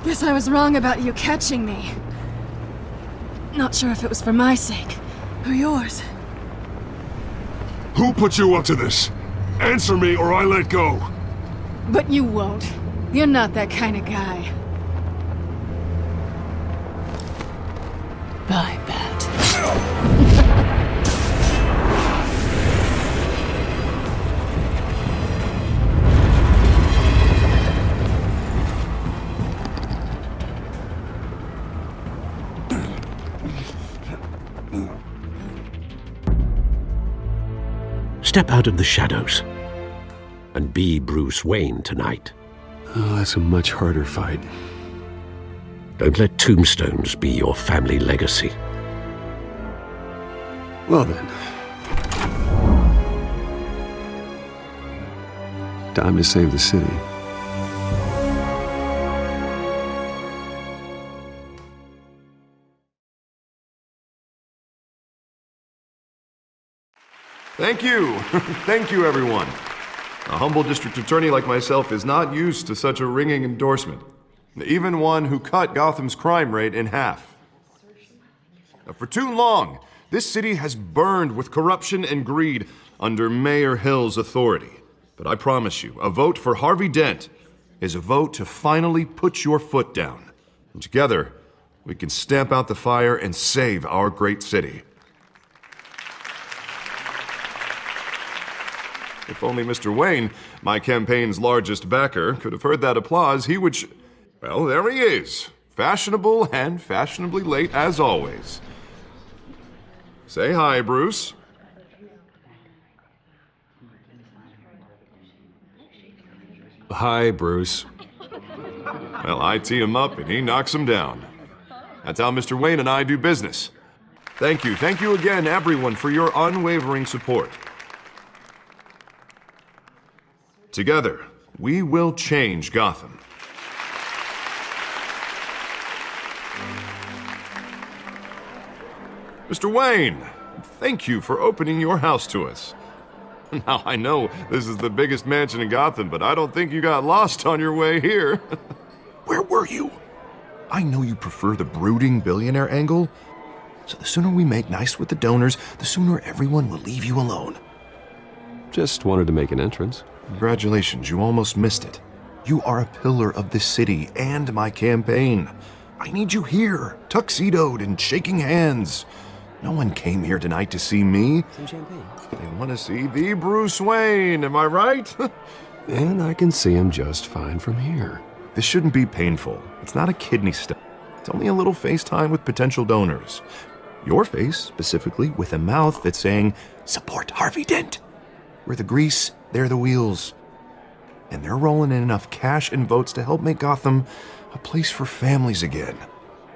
Guess I was wrong about you catching me. Not sure if it was for my sake, or yours. Who put you up to this? Answer me or I let go. But you won't. You're not that kind of guy. Bye, Bat. Step out of the shadows and be Bruce Wayne tonight. Oh, that's a much harder fight. Don't let tombstones be your family legacy. Well then. Time to save the city. Thank you. Thank you, everyone. A humble district attorney like myself is not used to such a ringing endorsement. Even one who cut Gotham's crime rate in half. Now, for too long, this city has burned with corruption and greed under Mayor Hill's authority. But I promise you, a vote for Harvey Dent is a vote to finally put your foot down. And together, we can stamp out the fire and save our great city. If only Mr. Wayne, my campaign's largest backer, could have heard that applause, he would well, there he is. Fashionable and fashionably late as always. Say hi, Bruce. Hi, Bruce. Well, I tee him up and he knocks him down. That's how Mr. Wayne and I do business. Thank you again, everyone, for your unwavering support. Together, we will change Gotham. Mr. Wayne, thank you for opening your house to us. Now, I know this is the biggest mansion in Gotham, but I don't think you got lost on your way here. Where were you? I know you prefer the brooding billionaire angle, so the sooner we make nice with the donors, the sooner everyone will leave you alone. Just wanted to make an entrance. Congratulations, you almost missed it. You are a pillar of this city and my campaign. I need you here, tuxedoed and shaking hands. No one came here tonight to see me. Some champagne. They want to see the Bruce Wayne, am I right? And I can see him just fine from here. This shouldn't be painful. It's not a kidney stone. It's only a little FaceTime with potential donors. Your face, specifically, with a mouth that's saying, support Harvey Dent. We're the grease, they're the wheels. And they're rolling in enough cash and votes to help make Gotham a place for families again.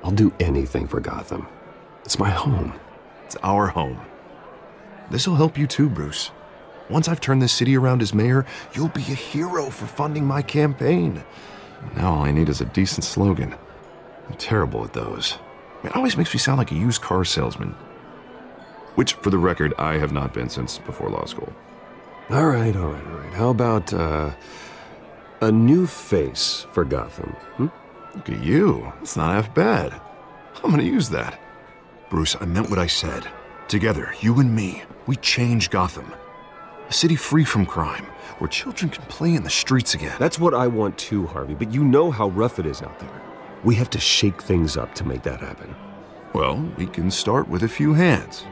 I'll do anything for Gotham. It's my home. It's our home. This'll help you too, Bruce. Once I've turned this city around as mayor, you'll be a hero for funding my campaign. Now all I need is a decent slogan. I'm terrible at those. It always makes me sound like a used car salesman. Which, for the record, I have not been since before law school. All right. How about, a new face for Gotham, Look at you. It's not half bad. I'm gonna use that. Bruce, I meant what I said. Together, you and me, we change Gotham. A city free from crime, where children can play in the streets again. That's what I want too, Harvey, but you know how rough it is out there. We have to shake things up to make that happen. Well, we can start with a few hands,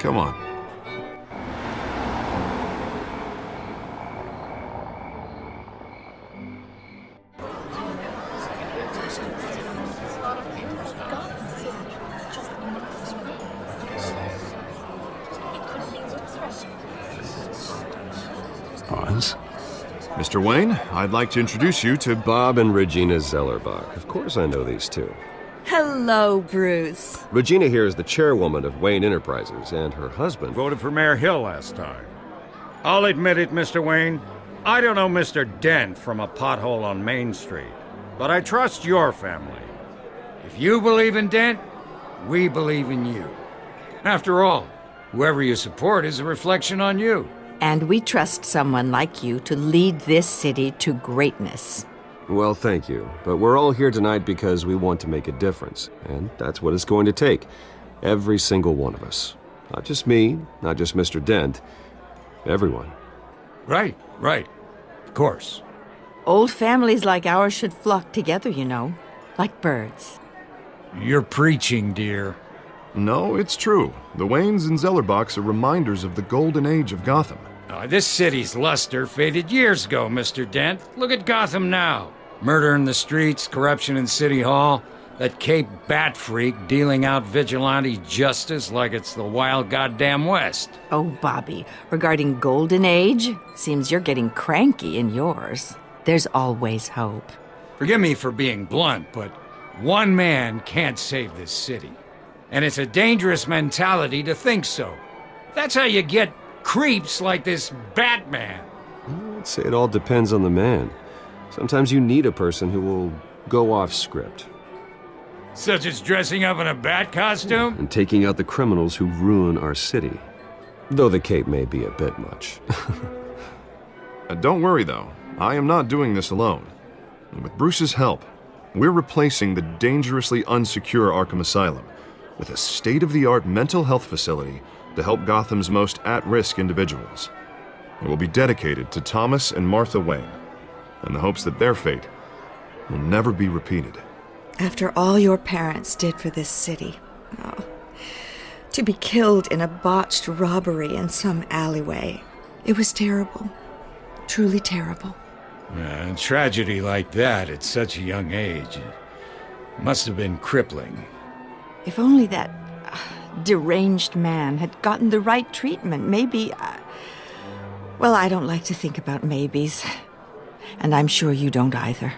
Come on. Pause. Mr. Wayne, I'd like to introduce you to Bob and Regina Zellerbach. Of course I know these two. Hello, Bruce. Regina here is the chairwoman of Wayne Enterprises, and her husband... Voted for Mayor Hill last time. I'll admit it, Mr. Wayne. I don't know Mr. Dent from a pothole on Main Street, but I trust your family. If you believe in Dent, we believe in you. After all, whoever you support is a reflection on you. And we trust someone like you to lead this city to greatness. Well, thank you. But we're all here tonight because we want to make a difference. And that's what it's going to take. Every single one of us. Not just me, not just Mr. Dent. Everyone. Right. Of course. Old families like ours should flock together, you know, like birds. You're preaching, dear. No, it's true. The Waynes and Zellerbachs are reminders of the golden age of Gotham. This city's luster faded years ago, Mr. Dent. Look at Gotham now. Murder in the streets, corruption in City Hall, that Cape Bat freak dealing out vigilante justice like it's the wild goddamn West. Oh, Bobby, regarding Golden Age, seems you're getting cranky in yours. There's always hope. Forgive me for being blunt, but one man can't save this city. And it's a dangerous mentality to think so. That's how you get creeps like this Batman. I'd say it all depends on the man. Sometimes you need a person who will go off script. Such as dressing up in a bat costume? And taking out the criminals who ruin our city. Though the cape may be a bit much. Don't worry, though. I am not doing this alone. And with Bruce's help, we're replacing the dangerously unsecure Arkham Asylum with a state-of-the-art mental health facility to help Gotham's most at-risk individuals. It will be dedicated to Thomas and Martha Wayne, in the hopes that their fate will never be repeated. After all your parents did for this city, to be killed in a botched robbery in some alleyway, it was terrible. Truly terrible. A tragedy like that at such a young age must have been crippling. If only that deranged man had gotten the right treatment, maybe... Well, I don't like to think about maybes. And I'm sure you don't either.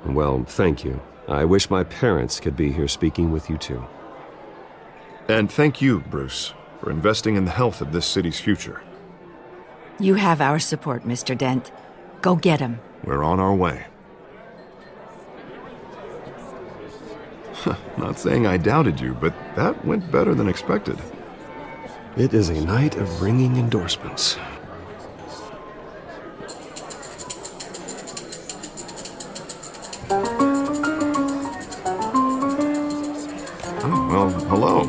Well, thank you. I wish my parents could be here speaking with you too. And thank you, Bruce, for investing in the health of this city's future. You have our support, Mr. Dent. Go get him. We're on our way. Not saying I doubted you, but that went better than expected. It is a night of ringing endorsements. Oh, well, hello.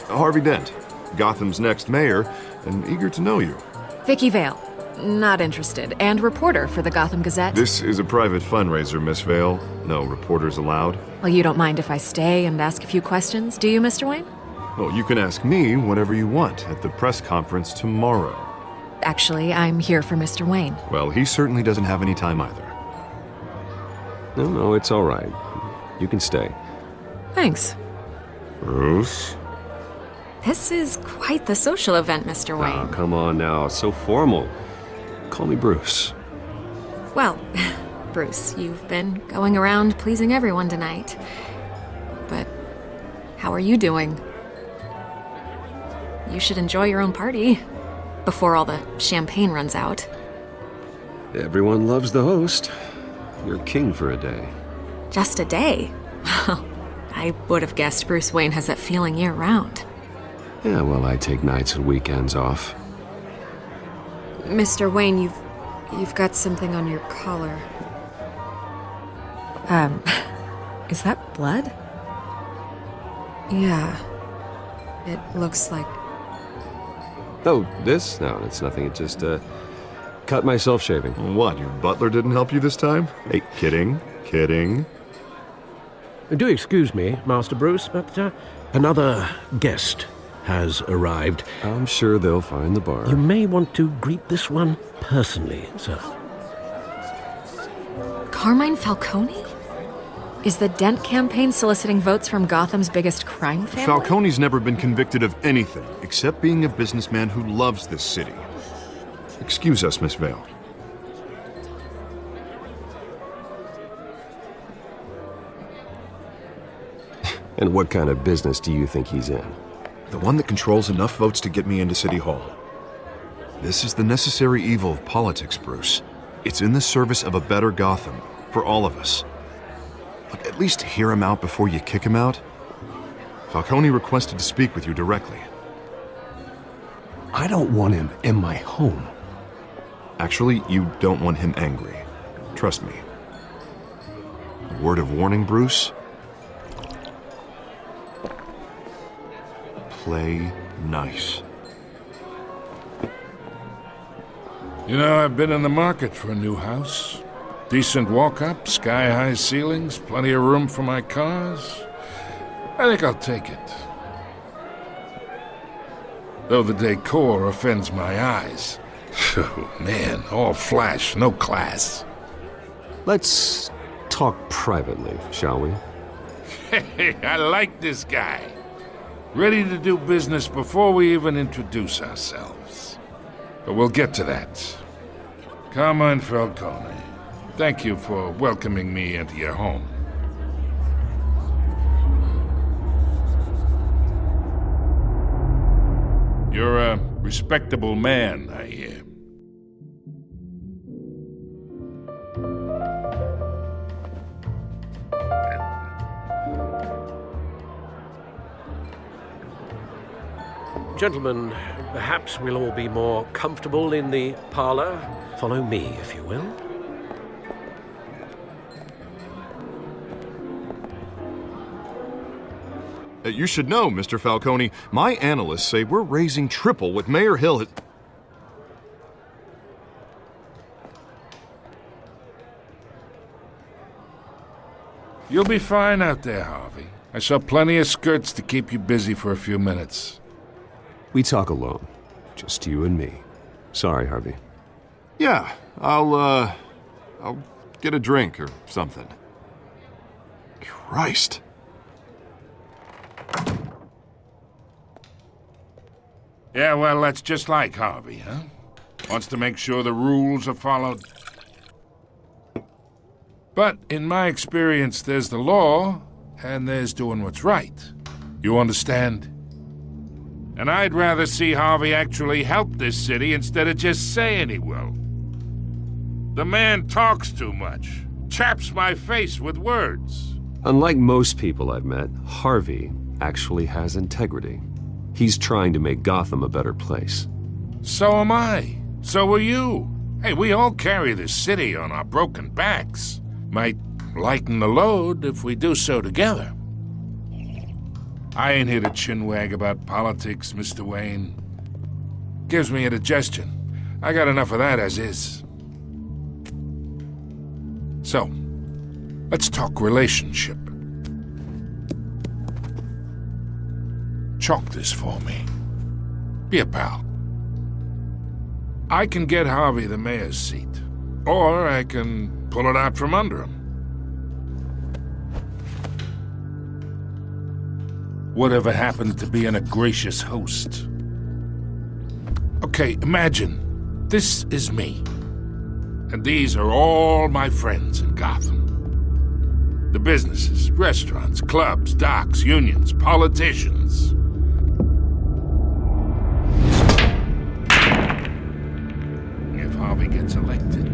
Harvey Dent, Gotham's next mayor, and eager to know you. Vicky Vale. Not interested. And reporter for the Gotham Gazette. This is a private fundraiser, Miss Vale. No reporters allowed. Well, you don't mind if I stay and ask a few questions, do you, Mr. Wayne? Well, you can ask me whatever you want at the press conference tomorrow. Actually, I'm here for Mr. Wayne. Well, he certainly doesn't have any time either. No, it's all right. You can stay. Thanks. Bruce? This is quite the social event, Mr. Wayne. Oh, come on now. So formal. Call me Bruce. Well, Bruce, you've been going around pleasing everyone tonight. But how are you doing? You should enjoy your own party before all the champagne runs out. Everyone loves the host. You're king for a day. Just a day? I would have guessed Bruce Wayne has that feeling year-round. Yeah, well, I take nights and weekends off. Mr. Wayne, you've got something on your collar. Is that blood? Yeah. It looks like... Oh, this? No, it's nothing. It just, cut myself shaving. What, your butler didn't help you this time? Hey, kidding. Do excuse me, Master Bruce, but another guest has arrived. I'm sure they'll find the bar. You may want to greet this one personally, sir. Carmine Falcone? Is the Dent campaign soliciting votes from Gotham's biggest crime family? Falcone's never been convicted of anything except being a businessman who loves this city. Excuse us, Miss Vale. And what kind of business do you think he's in? The one that controls enough votes to get me into City Hall. This is the necessary evil of politics, Bruce. It's in the service of a better Gotham, for all of us. Look, at least hear him out before you kick him out. Falcone requested to speak with you directly. I don't want him in my home. Actually, you don't want him angry. Trust me. A word of warning, Bruce? Play nice. You know, I've been in the market for a new house. Decent walk-up, sky-high ceilings, plenty of room for my cars. I think I'll take it. Though the decor offends my eyes. Oh, man, all flash, no class. Let's talk privately, shall we? Hey, I like this guy. Ready to do business before we even introduce ourselves. But we'll get to that. Carmine Falcone, thank you for welcoming me into your home. You're a respectable man, I hear. Gentlemen, perhaps we'll all be more comfortable in the parlor. Follow me, if you will. You should know, Mr. Falcone, my analysts say we're raising triple what Mayor Hill has... You'll be fine out there, Harvey. I saw plenty of skirts to keep you busy for a few minutes. We talk alone. Just you and me. Sorry, Harvey. Yeah, I'll get a drink or something. Christ. Yeah, well, that's just like Harvey, huh? Wants to make sure the rules are followed. But in my experience, there's the law, and there's doing what's right. You understand? And I'd rather see Harvey actually help this city instead of just saying he will. The man talks too much, chaps my face with words. Unlike most people I've met, Harvey actually has integrity. He's trying to make Gotham a better place. So am I. So are you. Hey, we all carry this city on our broken backs. Might lighten the load if we do so together. I ain't here to chinwag about politics, Mr. Wayne. Gives me indigestion. I got enough of that as is. So, let's talk relationship. Chalk this for me. Be a pal. I can get Harvey the mayor's seat, or I can pull it out from under him. Whatever happened to being a gracious host? Okay, imagine this is me, and these are all my friends in Gotham. The businesses, restaurants, clubs, docks, unions, politicians. If Harvey gets elected,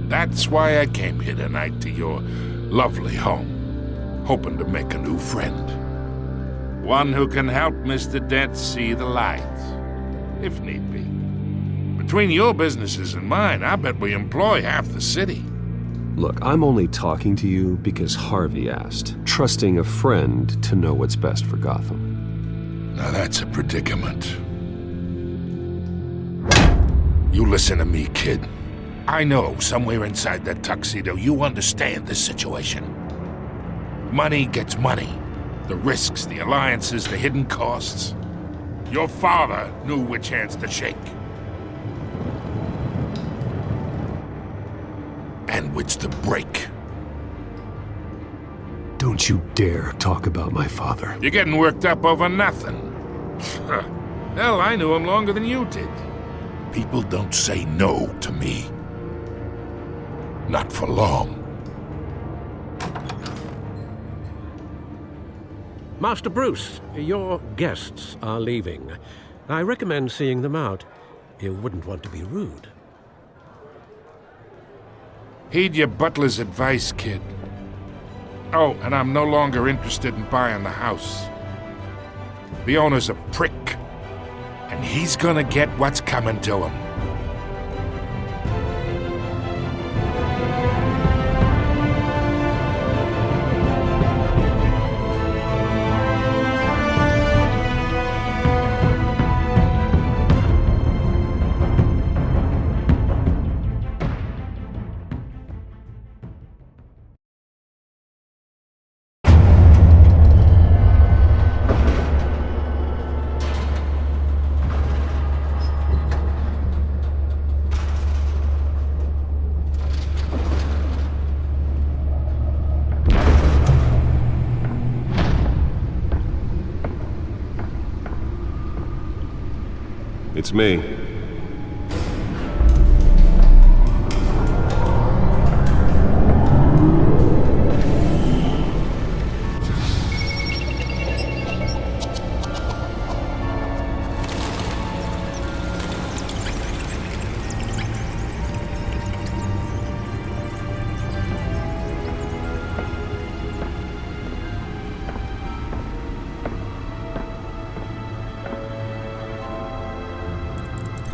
that's why I came here tonight to your lovely home, hoping to make a new friend. One who can help Mr. Dent see the light, if need be. Between your businesses and mine, I bet we employ half the city. Look, I'm only talking to you because Harvey asked, trusting a friend to know what's best for Gotham. Now that's a predicament. You listen to me, kid. I know somewhere inside that tuxedo you understand this situation. Money gets money. The risks, the alliances, the hidden costs. Your father knew which hands to shake. And which to break. Don't you dare talk about my father. You're getting worked up over nothing. Hell, I knew him longer than you did. People don't say no to me. Not for long. Master Bruce, your guests are leaving. I recommend seeing them out. You wouldn't want to be rude. Heed your butler's advice, kid. Oh, and I'm no longer interested in buying the house. The owner's a prick, and he's gonna get what's coming to him. It's me.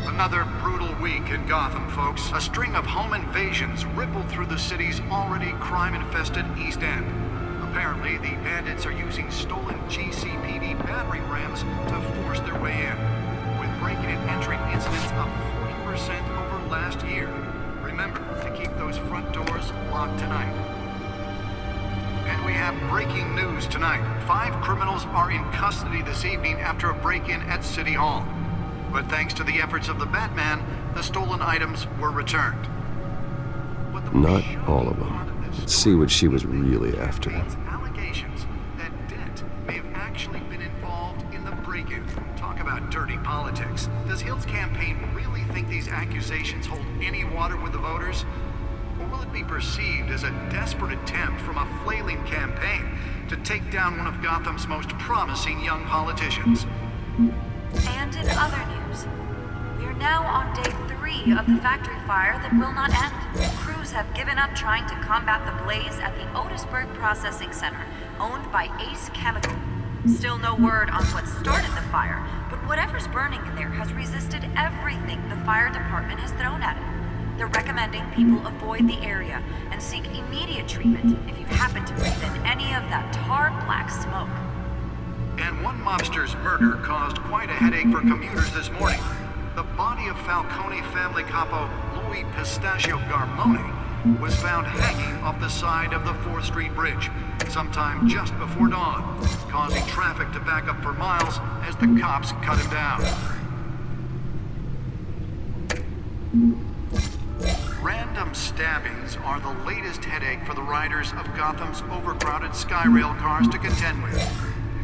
Another brutal week in Gotham, folks. A string of home invasions rippled through the city's already crime-infested East End. Apparently, the bandits are using stolen GCPD battering rams to force their way in, with breaking and entering incidents up 40% over last year. Remember to keep those front doors locked tonight. And we have breaking news tonight. 5 criminals are in custody this evening after a break-in at City Hall. But thanks to the efforts of the Batman, the stolen items were returned. Not all of them. Let's see what she was really after. Allegations that Dent may have actually been involved in the break-in. Talk about dirty politics. Does Hill's campaign really think these accusations hold any water with the voters? Or will it be perceived as a desperate attempt from a flailing campaign to take down one of Gotham's most promising young politicians? And in other news, we are now on day 3 of the factory fire that will not end. Crews have given up trying to combat the blaze at the Otisburg Processing Center, owned by Ace Chemical. Still no word on what started the fire, but whatever's burning in there has resisted everything the fire department has thrown at it. They're recommending people avoid the area and seek immediate treatment if you happen to breathe in any of that tar black smoke. And one mobster's murder caused quite a headache for commuters this morning. The body of Falcone family capo Louis Pistachio Garmone was found hanging off the side of the 4th Street Bridge sometime just before dawn, causing traffic to back up for miles as the cops cut him down. Random stabbings are the latest headache for the riders of Gotham's overcrowded Skyrail cars to contend with.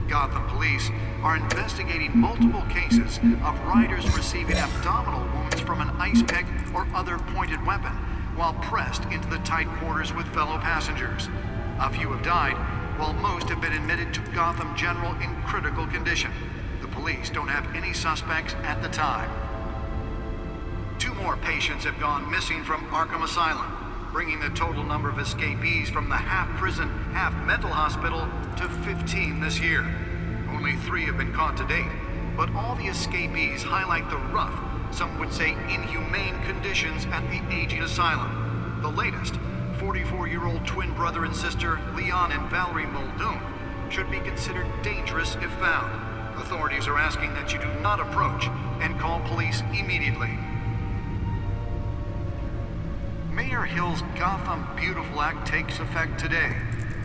Gotham police are investigating multiple cases of riders receiving abdominal wounds from an ice pick or other pointed weapon while pressed into the tight quarters with fellow passengers. A few have died, while most have been admitted to Gotham General in critical condition. The police don't have any suspects at the time. 2 more patients have gone missing from Arkham Asylum, bringing the total number of escapees from the half-prison, half-mental hospital to 15 this year. Only 3 have been caught to date, but all the escapees highlight the rough, some would say inhumane conditions at the aging asylum. The latest, 44-year-old twin brother and sister Leon and Valerie Muldoon, should be considered dangerous if found. Authorities are asking that you do not approach and call police immediately. Mayor Hill's Gotham Beautiful Act takes effect today,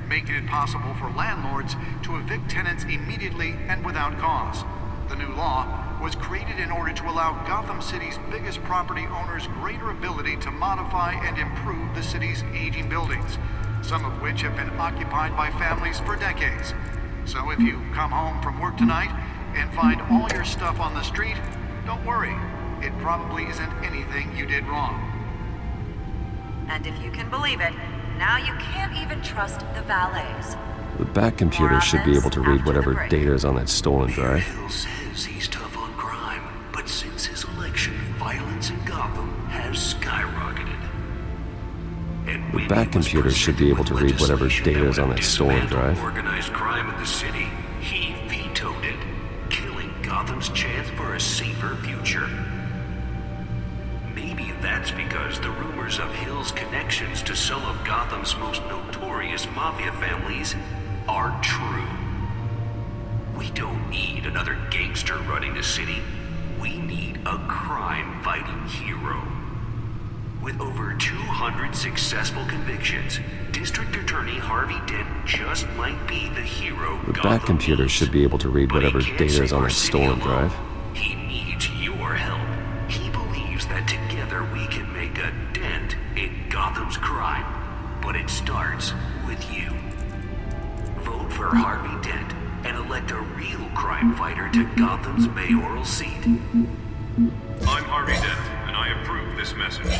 making it possible for landlords to evict tenants immediately and without cause. The new law was created in order to allow Gotham City's biggest property owners greater ability to modify and improve the city's aging buildings, some of which have been occupied by families for decades. So if you come home from work tonight and find all your stuff on the street, don't worry. It probably isn't anything you did wrong. And if you can believe it, now you can't even trust the valets. The back computer should be able to read whatever data is on that stolen drive. Hill says he's tough on crime, but since his election, violence in Gotham has skyrocketed. And the back computer should be able to read whatever data is on that stolen drive. Organized crime in the city, he vetoed it, killing Gotham Gotham's chance for a safer future. Maybe that's because the rumors of Hill's connections to some of Gotham's most notorious mafia families are true. We don't need another gangster running the city. We need a crime-fighting hero. With over 200 successful convictions, District Attorney Harvey Dent just might be the hero. The back computer should be able to read whatever data is on that stolen drive. He needs your help. He believes that together we can make a dent in Gotham's crime. But it starts with you. Vote for Harvey Dent and elect a real crime fighter to Gotham's mayoral seat. I'm Harvey Dent, and I approve this message.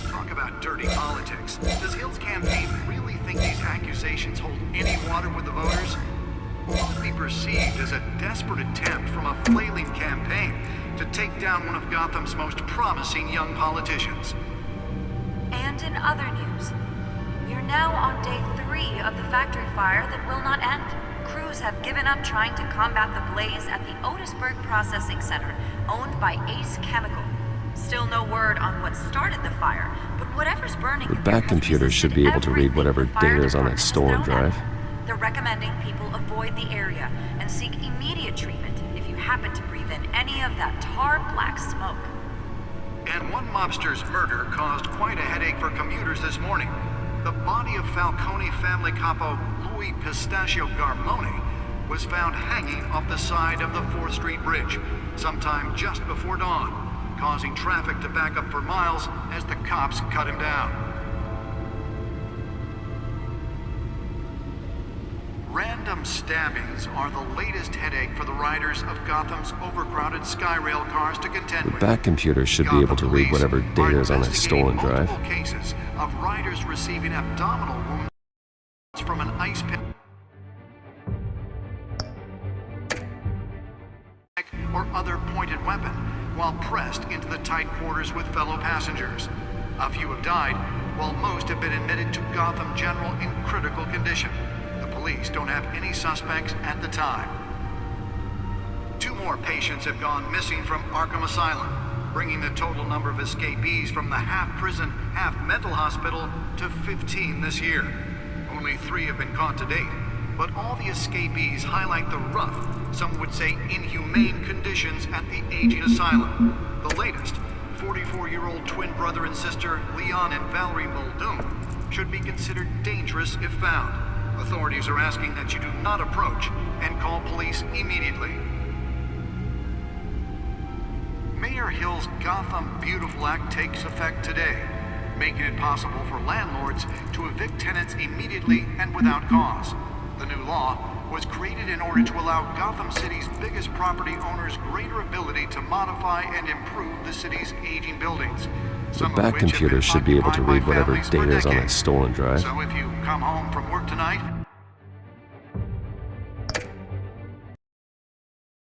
Talk about dirty politics. Does Hill's campaign really think these accusations hold any water with the voters? Or will it be perceived as a desperate attempt from a flailing campaign to take down one of Gotham's most promising young politicians? And in other news, we are now on day 3 of the factory fire that will not end. Crews have given up trying to combat the blaze at the Otisburg Processing Center, owned by Ace Chemical. Still no word on what started the fire, but whatever's burning... The back computer should be able to read whatever data is on that stolen drive. They're recommending people avoid the area and seek immediate treatment if you happen to breathe in any of that tar black smoke. And one mobster's murder caused quite a headache for commuters this morning. The body of Falcone family capo Louis Pistachio Garmone was found hanging off the side of the 4th Street Bridge sometime just before dawn, causing traffic to back up for miles as the cops cut him down. Random stabbings are the latest headache for the riders of Gotham's overcrowded Skyrail cars to contend with. The back computer should be able to read whatever data is on that stolen drive. Multiple cases of riders receiving abdominal wounds from an ice pick or other pointed weapon while pressed into the tight quarters with fellow passengers. A few have died, while most have been admitted to Gotham General in critical condition. The police don't have any suspects at the time. 2 more patients have gone missing from Arkham Asylum, bringing the total number of escapees from the half-prison, half-mental hospital to 15 this year. Only 3 have been caught to date, but all the escapees highlight the rough, some would say inhumane conditions at the aging asylum. The latest, 44-year-old twin brother and sister Leon and Valerie Muldoon, should be considered dangerous if found. Authorities are asking that you do not approach and call police immediately. Mayor Hill's Gotham Beautiful Act takes effect today, making it possible for landlords to evict tenants immediately and without cause. The new law was created in order to allow Gotham City's biggest property owners greater ability to modify and improve the city's aging buildings. The back computer should be able to read whatever data is on that stolen drive. So if you come home from work tonight